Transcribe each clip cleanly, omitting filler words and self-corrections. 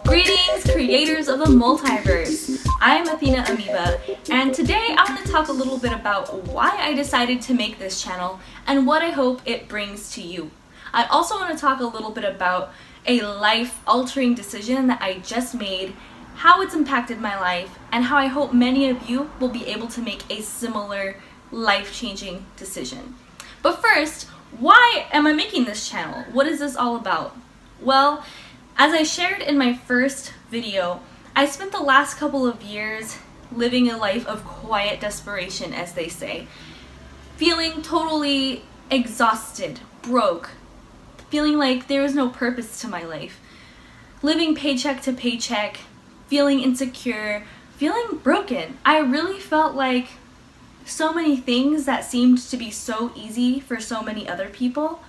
Greetings, creators of the multiverse! I'm Athena Amoeba, and today I want to talk a little bit about why I decided to make this channel and what I hope it brings to you. I also want to talk a little bit about a life-altering decision that I just made, how it's impacted my life, and how I hope many of you will be able to make a similar life-changing decision. But first, why am I making this channel? What is this all about? Well, as I shared in my first video, I spent the last couple of years living a life of quiet desperation, as they say. Feeling totally exhausted, broke, feeling like there was no purpose to my life. Living paycheck to paycheck, feeling insecure, feeling broken. I really felt like so many things that seemed to be so easy for so many other people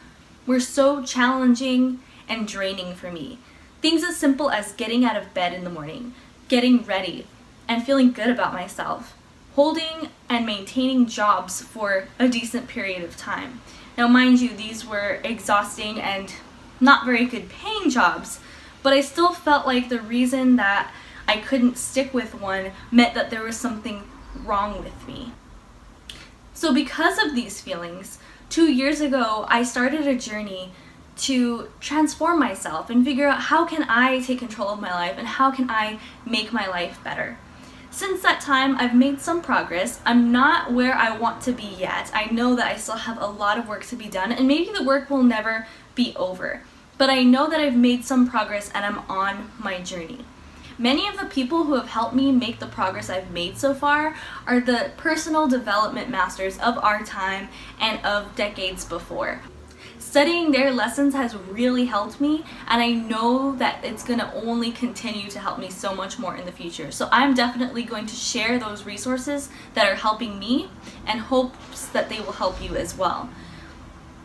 were so challenging and draining for me. Things as simple as getting out of bed in the morning, getting ready, and feeling good about myself. Holding and maintaining jobs for a decent period of time. Now, mind you, these were exhausting and not very good paying jobs, but I still felt like the reason that I couldn't stick with one meant that there was something wrong with me. So because of these feelings, 2 years ago, I started a journey to transform myself and figure out how can I take control of my life and how can I make my life better. Since that time, I've made some progress. I'm not where I want to be yet. I know that I still have a lot of work to be done, and maybe the work will never be over. But I know that I've made some progress and I'm on my journey. Many of the people who have helped me make the progress I've made so far are the personal development masters of our time and of decades before. Studying their lessons has really helped me, and I know that it's going to only continue to help me so much more in the future. So I'm definitely going to share those resources that are helping me and hopes that they will help you as well.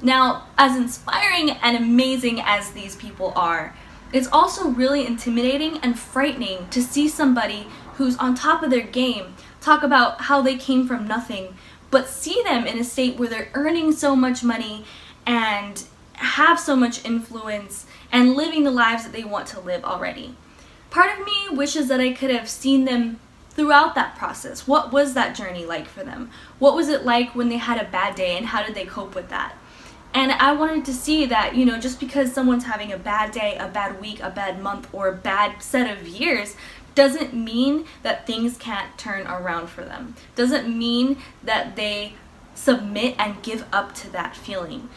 Now, as inspiring and amazing as these people are, it's also really intimidating and frightening to see somebody who's on top of their game talk about how they came from nothing, but see them in a state where they're earning so much money and have so much influence and living the lives that they want to live already. Part of me wishes that I could have seen them throughout that process. What was that journey like for them? What was it like when they had a bad day, and how did they cope with that? And I wanted to see that, just because someone's having a bad day, a bad week, a bad month, or a bad set of years doesn't mean that things can't turn around for them. Doesn't mean that they submit and give up to that feeling.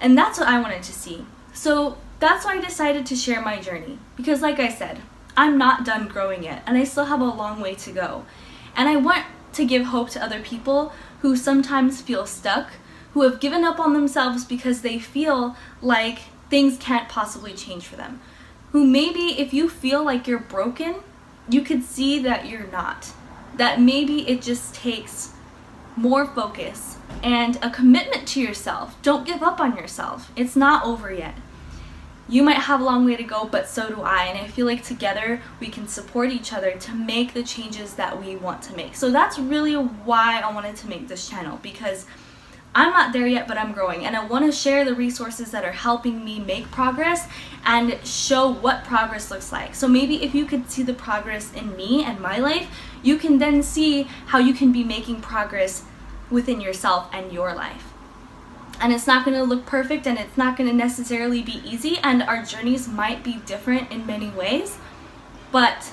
And that's what I wanted to see. So that's why I decided to share my journey. Because like I said, I'm not done growing yet, and I still have a long way to go. And I want to give hope to other people who sometimes feel stuck, who have given up on themselves because they feel like things can't possibly change for them. Who maybe if you feel like you're broken, you could see that you're not. That maybe it just takes more focus and a commitment to yourself. Don't give up on yourself. It's not over yet. You might have a long way to go, but so do I. And I feel like together we can support each other to make the changes that we want to make. So that's really why I wanted to make this channel, because I'm not there yet, but I'm growing. And I want to share the resources that are helping me make progress and show what progress looks like. So maybe if you could see the progress in me and my life, you can then see how you can be making progress within yourself and your life. And it's not going to look perfect, and it's not going to necessarily be easy, and our journeys might be different in many ways, but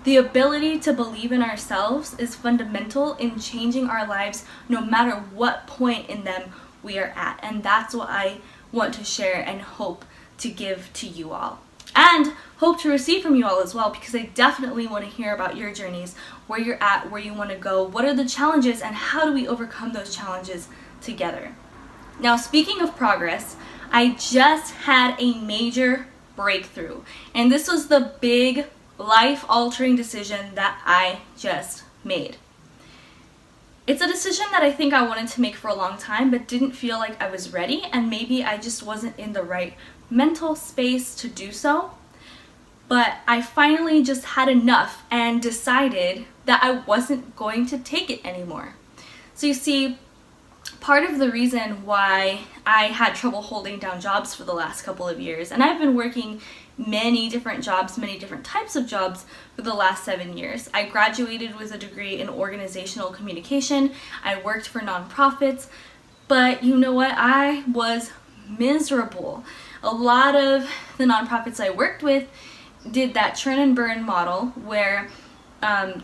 the ability to believe in ourselves is fundamental in changing our lives no matter what point in them we are at. And that's what I want to share and hope to give to you all. And hope to receive from you all as well, because I definitely want to hear about your journeys, where you're at, where you want to go, what are the challenges, and how do we overcome those challenges together. Now, speaking of progress, I just had a major breakthrough, and this was the big life-altering decision that I just made. It's a decision that I think I wanted to make for a long time, but didn't feel like I was ready, and maybe I just wasn't in the right mental space to do so. But I finally just had enough and decided that I wasn't going to take it anymore. So you see, part of the reason why I had trouble holding down jobs for the last couple of years. And I've been working many different jobs, many different types of jobs for the last 7 years. I graduated with a degree in organizational communication. I worked for nonprofits, but you know what? I was miserable. A lot of the nonprofits I worked with did that churn and burn model where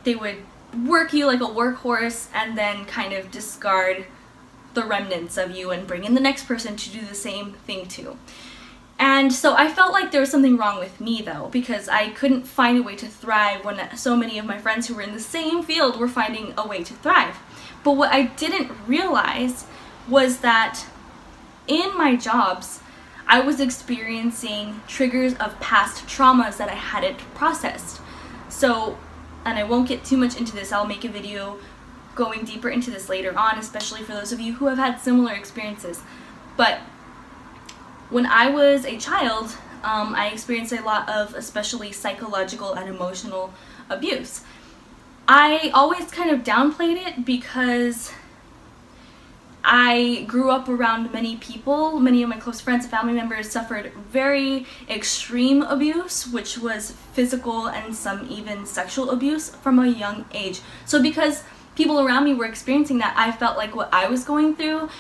they would work you like a workhorse and then kind of discard the remnants of you and bring in the next person to do the same thing too. And so I felt like there was something wrong with me though, because I couldn't find a way to thrive when so many of my friends who were in the same field were finding a way to thrive. But what I didn't realize was that in my jobs, I was experiencing triggers of past traumas that I hadn't processed. So, and I won't get too much into this, I'll make a video going deeper into this later on, especially for those of you who have had similar experiences. But when I was a child, I experienced a lot of especially psychological and emotional abuse. I always kind of downplayed it because I grew up around many people. Many of my close friends and family members suffered very extreme abuse, which was physical and some even sexual abuse from a young age. So because people around me were experiencing that, I felt like what I was going through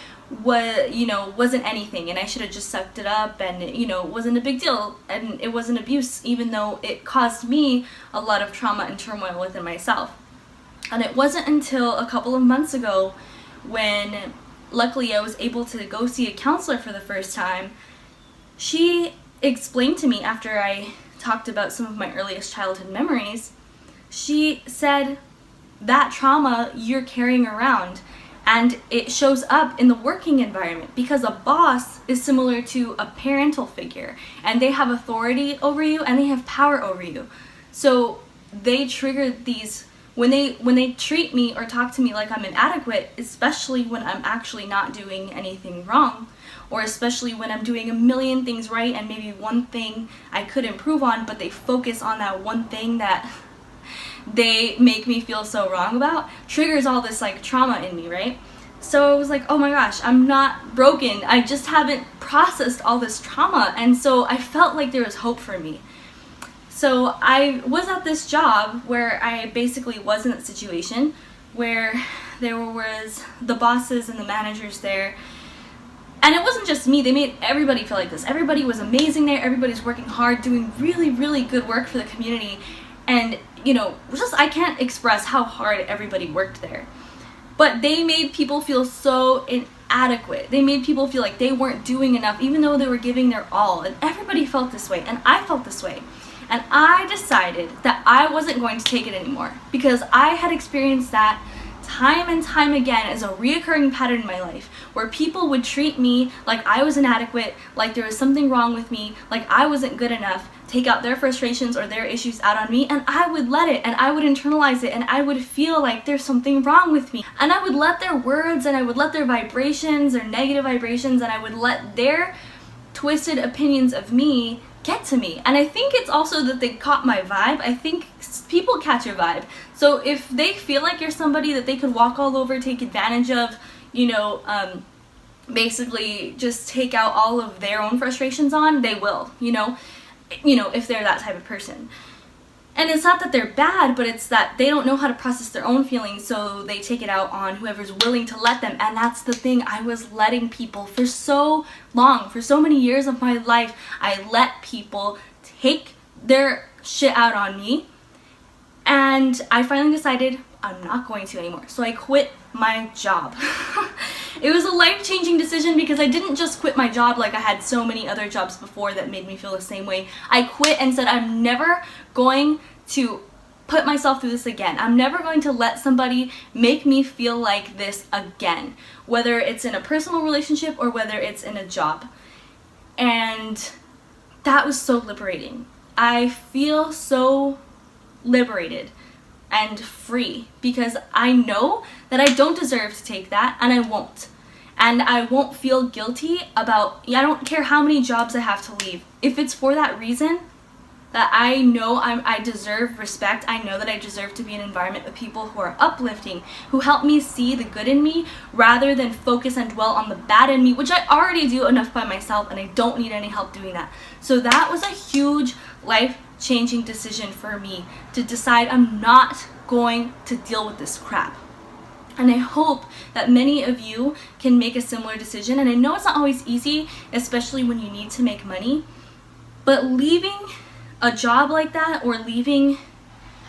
wasn't anything, and I should have just sucked it up, and it wasn't a big deal, and it wasn't abuse, even though it caused me a lot of trauma and turmoil within myself. And it wasn't until a couple of months ago when luckily I was able to go see a counselor for the first time. She explained to me, after I talked about some of my earliest childhood memories, she said, that trauma you're carrying around, and it shows up in the working environment because a boss is similar to a parental figure, and they have authority over you and they have power over you. So they trigger these when they treat me or talk to me like I'm inadequate, especially when I'm actually not doing anything wrong, or especially when I'm doing a million things right and maybe one thing I could improve on, but they focus on that one thing that they make me feel so wrong about, triggers all this like trauma in me, right? So I was like, oh my gosh, I'm not broken, I just haven't processed all this trauma. And so I felt like there was hope for me. So I was at this job where I basically was in that situation where there was the bosses and the managers there. And it wasn't just me, they made everybody feel like this. Everybody was amazing there, everybody's working hard, doing really, really good work for the community. And I can't express how hard everybody worked there. But they made people feel so inadequate. They made people feel like they weren't doing enough, even though they were giving their all. And everybody felt this way, and I felt this way. And I decided that I wasn't going to take it anymore, because I had experienced that time and time again as a reoccurring pattern in my life, where people would treat me like I was inadequate, like there was something wrong with me, like I wasn't good enough, take out their frustrations or their issues out on me, and I would let it, and I would internalize it, and I would feel like there's something wrong with me. And I would let their words, and I would let their vibrations, their negative vibrations, and I would let their twisted opinions of me get to me. And I think it's also that they caught my vibe. I think people catch your vibe. So if they feel like you're somebody that they could walk all over, take advantage of, basically just take out all of their own frustrations on, they will, if they're that type of person. And it's not that they're bad, but it's that they don't know how to process their own feelings, so they take it out on whoever's willing to let them. And that's the thing, I was letting people for so long, for so many years of my life, I let people take their shit out on me. And I finally decided I'm not going to anymore. So I quit my job. It was a life-changing decision, because I didn't just quit my job like I had so many other jobs before that made me feel the same way. I quit and said I'm never going to put myself through this again. I'm never going to let somebody make me feel like this again, whether it's in a personal relationship or whether it's in a job. And that was so liberating. I feel so liberated and free, because I know that I don't deserve to take that, and I won't. And I won't feel guilty about, I don't care how many jobs I have to leave. If it's for that reason, that I know I deserve respect. I know that I deserve to be in an environment with people who are uplifting, who help me see the good in me rather than focus and dwell on the bad in me, which I already do enough by myself and I don't need any help doing that. So that was a huge life-changing decision for me, to decide I'm not going to deal with this crap. And I hope that many of you can make a similar decision. And I know it's not always easy, especially when you need to make money, but leaving a job like that, or leaving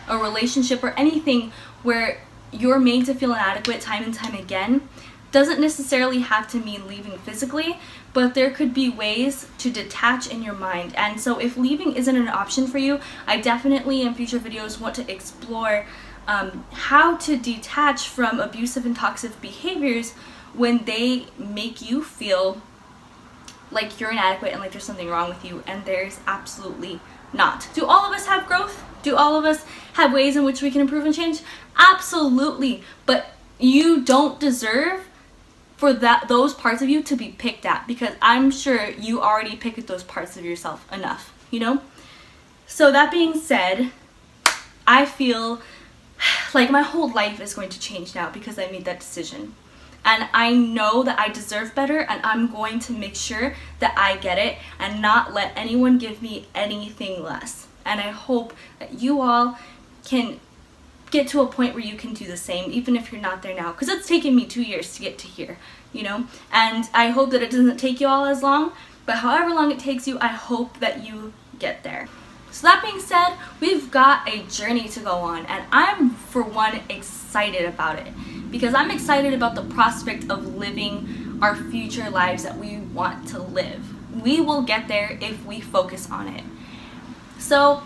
a relationship or anything where you're made to feel inadequate time and time again, doesn't necessarily have to mean leaving physically, but there could be ways to detach in your mind. And so if leaving isn't an option for you, I definitely in future videos want to explore how to detach from abusive and toxic behaviors when they make you feel like you're inadequate and like there's something wrong with you, and there's absolutely not. Do all of us have growth? Do all of us have ways in which we can improve and change? Absolutely. But you don't deserve for those parts of you to be picked at, because I'm sure you already pick at those parts of yourself enough, you know? So that being said, I feel like my whole life is going to change now because I made that decision. And I know that I deserve better, and I'm going to make sure that I get it and not let anyone give me anything less. And I hope that you all can get to a point where you can do the same, even if you're not there now, because it's taken me 2 years to get to here, you know? And I hope that it doesn't take you all as long, but however long it takes you, I hope that you get there. So that being said, we've got a journey to go on, and I'm, for one, excited about it, because I'm excited about the prospect of living our future lives that we want to live. We will get there if we focus on it. So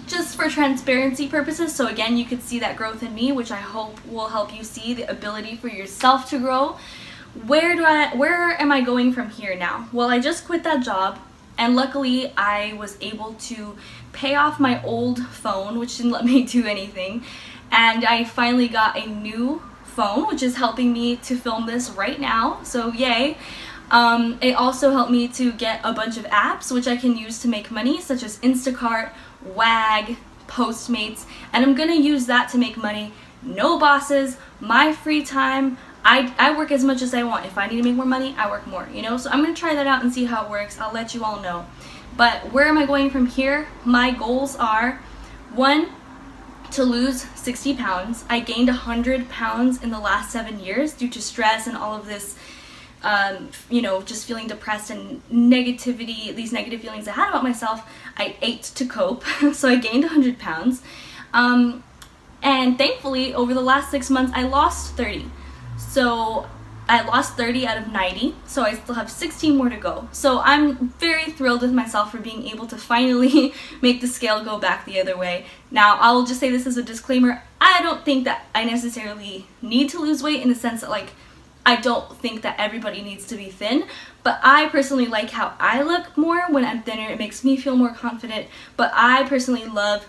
just for transparency purposes, so again, you could see that growth in me, which I hope will help you see the ability for yourself to grow. Where am I going from here now? Well, I just quit that job, and luckily I was able to pay off my old phone, which didn't let me do anything, and I finally got a new phone, which is helping me to film this right now, so yay. It also helped me to get a bunch of apps which I can use to make money, such as Instacart, Wag, Postmates, and I'm gonna use that to make money. No bosses, my free time. I work as much as I want. If I need to make more money, I work more, you know? So I'm gonna try that out and see how it works. I'll let you all know. But where am I going from here? My goals are, 1, to lose 60 pounds. I gained 100 pounds in the last 7 years due to stress and all of this, you know, just feeling depressed and negativity, these negative feelings I had about myself. I ate to cope, so I gained 100 pounds. And thankfully, over the last 6 months, I lost 30. So I lost 30 out of 90, so I still have 16 more to go. So I'm very thrilled with myself for being able to finally make the scale go back the other way. Now, I'll just say this as a disclaimer, I don't think that I necessarily need to lose weight, in the sense that, like, I don't think that everybody needs to be thin, but I personally like how I look more when I'm thinner. It makes me feel more confident, but I personally love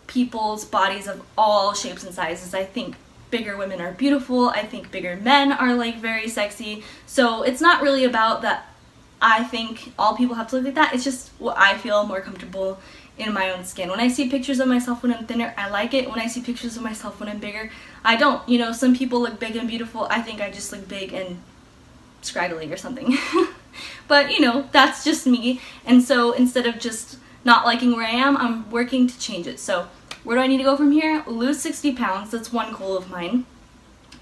people's bodies of all shapes and sizes. I think bigger women are beautiful. I think bigger men are, like, very sexy. So it's not really about that I think all people have to look like that. It's just what I feel more comfortable in my own skin. When I see pictures of myself when I'm thinner, I like it. When I see pictures of myself when I'm bigger, I don't. You know, some people look big and beautiful. I think I just look big and scraggly or something. But, you know, that's just me. And so instead of just not liking where I am, I'm working to change it. So where do I need to go from here? Lose 60 pounds. That's one goal of mine,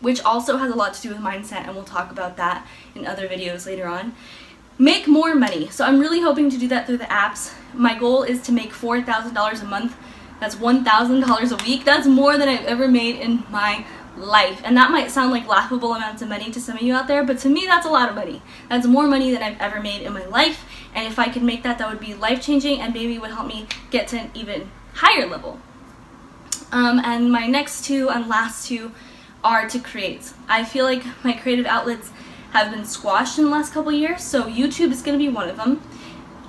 which also has a lot to do with mindset, and we'll talk about that in other videos later on. Make more money. So I'm really hoping to do that through the apps. My goal is to make $4,000 a month. That's $1,000 a week. That's more than I've ever made in my life. And that might sound like laughable amounts of money to some of you out there, but to me that's a lot of money. That's more money than I've ever made in my life. And if I could make that, that would be life-changing, and maybe would help me get to an even higher level. And my next two and last two are to create. I feel like my creative outlets have been squashed in the last couple years, so YouTube is going to be one of them.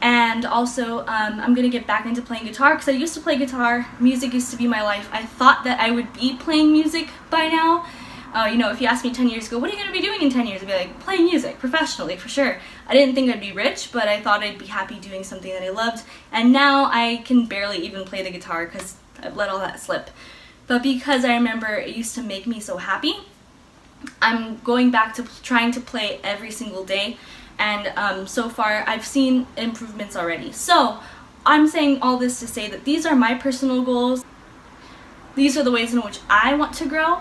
And also, I'm going to get back into playing guitar, because I used to play guitar. Music used to be my life. I thought that I would be playing music by now, You know, if you asked me 10 years ago, what are you going to be doing in 10 years? I'd be like, playing music professionally, for sure. I didn't think I'd be rich, but I thought I'd be happy doing something that I loved. And now I can barely even play the guitar because I've let all that slip. But because I remember it used to make me so happy, I'm going back to trying to play every single day. And so far, I've seen improvements already. So I'm saying all this to say that these are my personal goals. These are the ways in which I want to grow.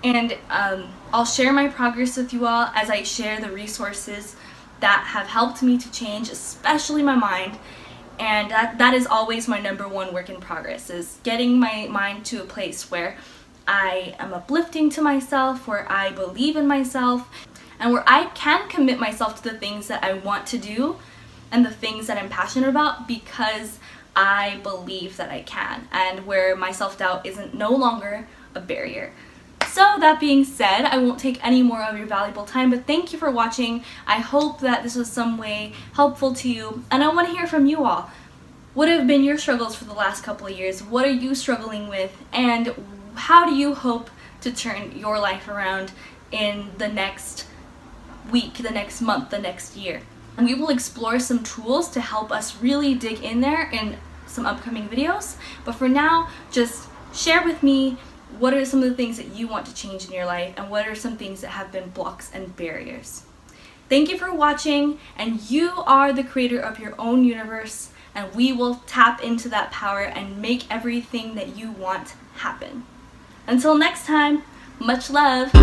And I'll share my progress with you all as I share the resources that have helped me to change, especially my mind. And that is always my number one work in progress, is getting my mind to a place where I am uplifting to myself, where I believe in myself, and where I can commit myself to the things that I want to do and the things that I'm passionate about because I believe that I can, and where my self-doubt isn't no longer a barrier. So that being said, I won't take any more of your valuable time, but thank you for watching. I hope that this was some way helpful to you, and I want to hear from you all. What have been your struggles for the last couple of years? What are you struggling with? And how do you hope to turn your life around in the next week, the next month, the next year? And we will explore some tools to help us really dig in there in some upcoming videos. But for now, just share with me what are some of the things that you want to change in your life, and what are some things that have been blocks and barriers. Thank you for watching, and you are the creator of your own universe, and we will tap into that power and make everything that you want happen. Until next time, much love.